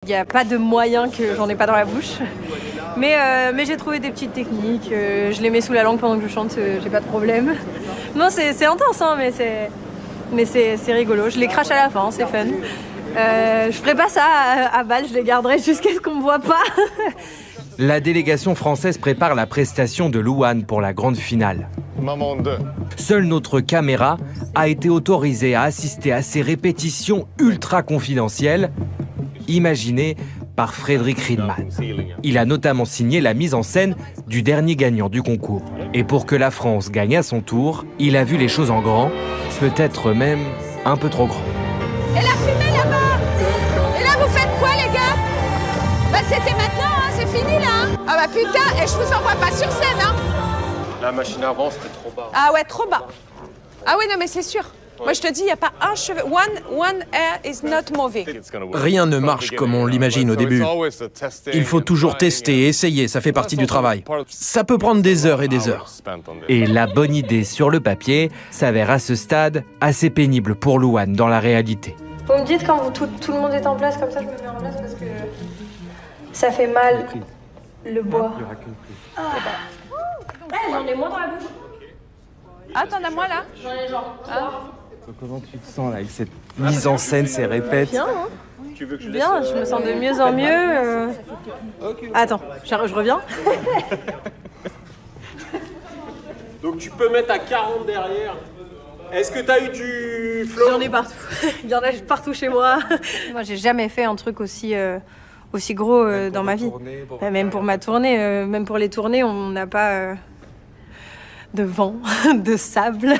n'y a pas de moyen que j'en ai pas dans la bouche. Mais j'ai trouvé des petites techniques. Je les mets sous la langue pendant que je chante, j'ai pas de problème. Non, c'est intense, hein, mais c'est rigolo. Je les crache à la fin, c'est fun. Je ferai pas ça à Bâle, je les garderai jusqu'à ce qu'on me voit pas. La délégation française prépare la prestation de Louane pour la grande finale. Maman 2. Seule notre caméra a été autorisée à assister à ces répétitions ultra confidentielles, imaginées par Frédéric Riedman. Il a notamment signé la mise en scène du dernier gagnant du concours. Et pour que la France gagne à son tour, il a vu les choses en grand, peut-être même un peu trop grand. Et la fumée là-bas! Et là, vous faites quoi, les gars? Bah, c'était maintenant, hein, c'est fini, là. Hein. Ah bah putain, et je vous envoie pas sur scène, hein. La machine avant, c'était trop bas. Ah ouais, trop bas. Ah oui, non, mais c'est sûr. Ouais. Moi, je te dis, il n'y a pas un cheveu. One hair is not moving. Rien ne marche comme on l'imagine au début. Il faut toujours tester, essayer, ça fait partie du travail. Ça peut prendre des heures et des heures. Et la bonne idée sur le papier s'avère à ce stade assez pénible pour Louane dans la réalité. Vous me dites quand tout le monde est en place, comme ça je me mets en place parce que ça fait mal le bois. J'en ai moins dans la bouche. Ah, t'en as moi là? J'en ai genre 3. Comment tu te sens là avec cette mise en scène, ces répètes? Bien, hein. Bien, je me sens de mieux en mieux. Attends, je reviens. Donc tu peux mettre à 40 derrière. Est-ce que t'as eu du flow? J'en ai partout. Il y en a partout chez moi. Moi, j'ai jamais fait un truc aussi gros dans ma vie. Même pour ma tournée, même pour les tournées, on n'a pas de vent, de sable,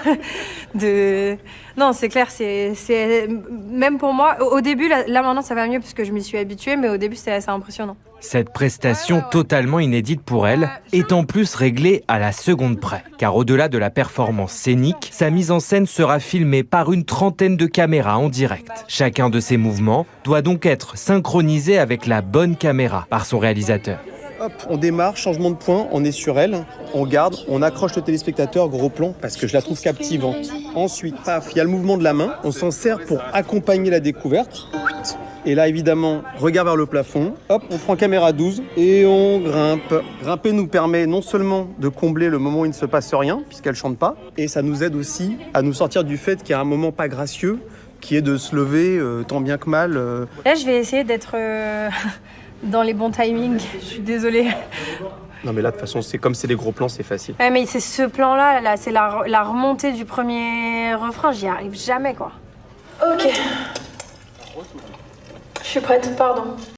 Non, c'est clair, c'est... Même pour moi, au début, là maintenant ça va mieux parce que je m'y suis habituée, mais au début c'était assez impressionnant. Cette prestation totalement inédite pour elle est en plus réglée à la seconde près. Car au-delà de la performance scénique, sa mise en scène sera filmée par une trentaine de caméras en direct. Chacun de ses mouvements doit donc être synchronisé avec la bonne caméra par son réalisateur. Hop, on démarre, changement de point, on est sur elle, on garde, on accroche le téléspectateur, gros plan, parce que je la trouve captivante. Ensuite, paf, il y a le mouvement de la main, on s'en sert pour accompagner la découverte. Et là, évidemment, regard vers le plafond, hop, on prend caméra 12 et on grimpe. Grimper nous permet non seulement de combler le moment où il ne se passe rien, puisqu'elle ne chante pas, et ça nous aide aussi à nous sortir du fait qu'il y a un moment pas gracieux, qui est de se lever tant bien que mal. Là, je vais essayer d'être... dans les bons timings, je suis désolée. Non mais là de toute façon, c'est comme c'est des gros plans, c'est facile. Ouais mais c'est ce plan-là, là, c'est la remontée du premier refrain, j'y arrive jamais quoi. Ok. Je suis prête, pardon.